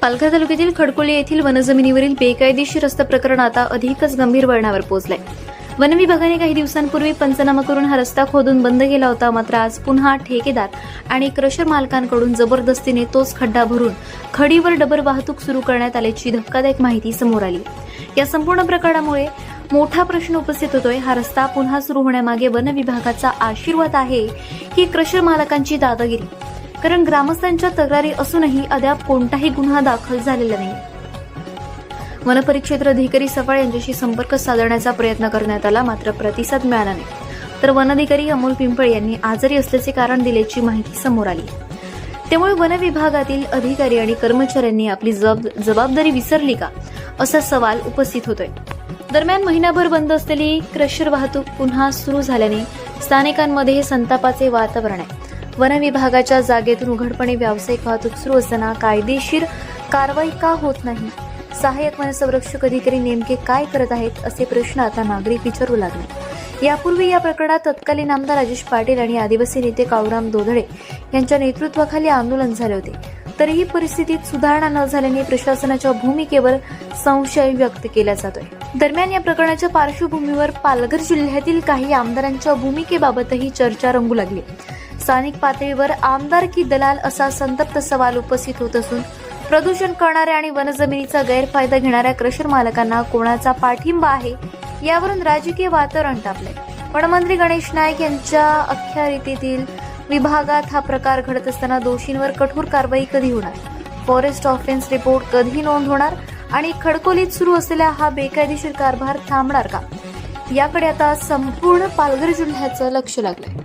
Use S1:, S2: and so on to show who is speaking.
S1: पालघर तालुक्यातील खडकोली येथील वनजमिनीवरील बेकायदेशीर रस्ता प्रकरण आता अधिकच गंभीर वळणावर पोहोचलंय. वन विभागाने काही दिवसांपूर्वी पंचनामा करून हा रस्ता खोदून बंद केला होता. मात्र आज पुन्हा ठेकेदार आणि क्रशर मालकांकडून जबरदस्तीने तोच खड्डा भरून खडीवर डबर वाहतूक सुरू करण्यात आल्याची धक्कादायक माहिती समोर आली. या संपूर्ण प्रकरणामुळे मोठा प्रश्न उपस्थित होतोय. हा रस्ता पुन्हा सुरू होण्यामागे वन विभागाचा आशीर्वाद आहे की क्रशर मालकांची दादागिरी? कारण ग्रामस्थांच्या तक्रारी असूनही अद्याप कोणताही गुन्हा दाखल झालेला नाही. वनपरिक्षेत्र अधिकारी सफाळ यांच्याशी संपर्क साधण्याचा प्रयत्न करण्यात आला, मात्र प्रतिसाद मिळाला नाही. तर वन अधिकारी अमोल पिंपळे यांनी आजारी असल्याचे कारण दिल्याची माहिती समोर आली. त्यामुळे वन विभागातील अधिकारी आणि कर्मचाऱ्यांनी आपली जबाबदारी विसरली का, असा सवाल उपस्थित होतोय. दरम्यान महिनाभर बंद असलेली क्रशर वाहतूक पुन्हा सुरू झाल्याने स्थानिकांमध्ये संतापाचे वातावरण आहे. वन विभागाच्या जागेतून उघडपणे व्यावसायिक वाहतूक सुरू असताना कायदेशीर कारवाई का होत नाही? सहाय्यक वनसंरक्षक अधिकारी नेमके काय करत आहेत, असे प्रश्न आता नागरिक विचारू लागले. यापूर्वी या प्रकरणात तत्कालीन आमदार राजेश पाटील आणि आदिवासी नेते काळूराम दोधळे यांच्या नेतृत्वाखाली आंदोलन झाले होते. तरीही परिस्थितीत सुधारणा न झाल्याने प्रशासनाच्या भूमिकेवर संशय व्यक्त केला जातोय. दरम्यान या प्रकरणाच्या पार्श्वभूमीवर पालघर जिल्ह्यातील काही आमदारांच्या भूमिकेबाबतही चर्चा रंगू लागली. स्थानिक पातळीवर आमदार की दलाल, असा संतप्त सवाल उपस्थित होत असून प्रदूषण करणाऱ्या आणि वनजमिनीचा गैरफायदा घेणाऱ्या क्रशर मालकांना कोणाचा पाठिंबा आहे, यावरून राजकीय वातावरण तापलंय. वनमंत्री गणेश नाईक यांच्या अखत्यारीतील विभागात हा प्रकार घडत असताना दोषींवर कठोर कारवाई कधी होणार? फॉरेस्ट ऑफेन्स रिपोर्ट कधी नोंद होणार? आणि खडकोलीत सुरू असलेला हा बेकायदेशीर कारभार थांबणार का, याकडे आता संपूर्ण पालघर जिल्ह्याचं लक्ष लागलंय.